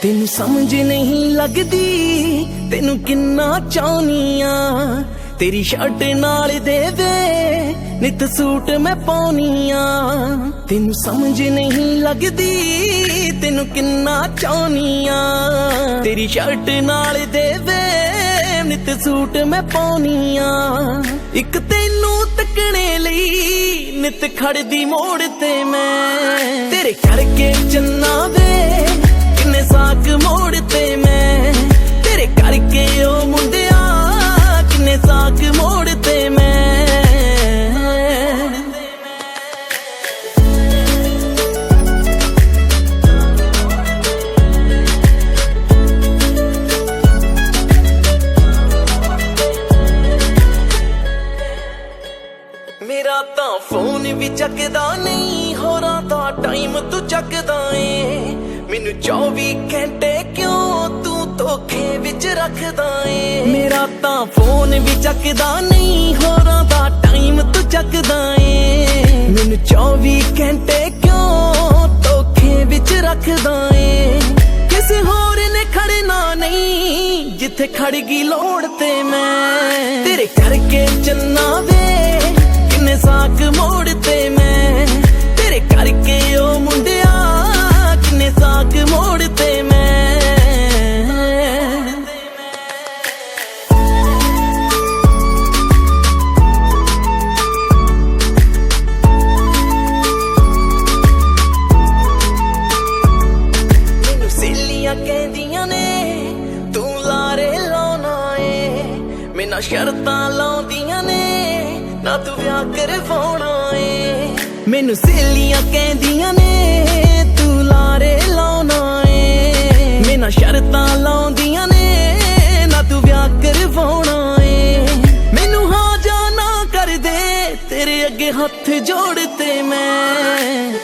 तेनू समझ नहीं लगदी तेनू किन्ना चाहनी आ। तेरी शर्ट नाल दे दे नित सूट मैं पाउनी आ। तेनू समझ नहीं लगदी तेनू किन्ना चाहनी आ। तेरी शर्ट नाल दे दे नित सूट मैं पाउनी आ। इक तेनू तकने लई नित खड़दी मोड़ ते मैं तेरे करके चन्ना वे किन्ने साक मोड़ ते मैं तेरे करके ओ मुंडिया किन्ने साक मोड़ ते मैं। मेरा तां फोन भी चकदा नहीं होरां दा टाइम तू चकदा ए। मैनू 24 घंटे क्यों तू धोखे विच रखदा ए। मेरा तां फोन भी चकदा नहीं होरां दा टाइम तू चकदा ए। मैनू 24 घंटे क्यों धोखे विच रखदा ए। किसे होर ने खड़ना नहीं जिथे खड़ गई लोड़ ते मैं तेरे करके चन्ना वे किन्ने साक मोड़ ते मैं तेरे करके ओ मुंडिया किन्ने साक मोड़ ते मैं। मैनू सहेलियां कहदियां ने तू लारे लाउणा ए। मैनू शर्तां लाउंदियां ने ना तू ब्याह करवाउणा ए। मैनू सहेलियां कहदियां ने तू लारे लाउणा ए। मैनू शर्तां लाउंदियां ने ना तू ब्याह करवाउणा ए। मैनू हाँ जा ना कर दे तेरे अगे हथ जोड़ ते मैं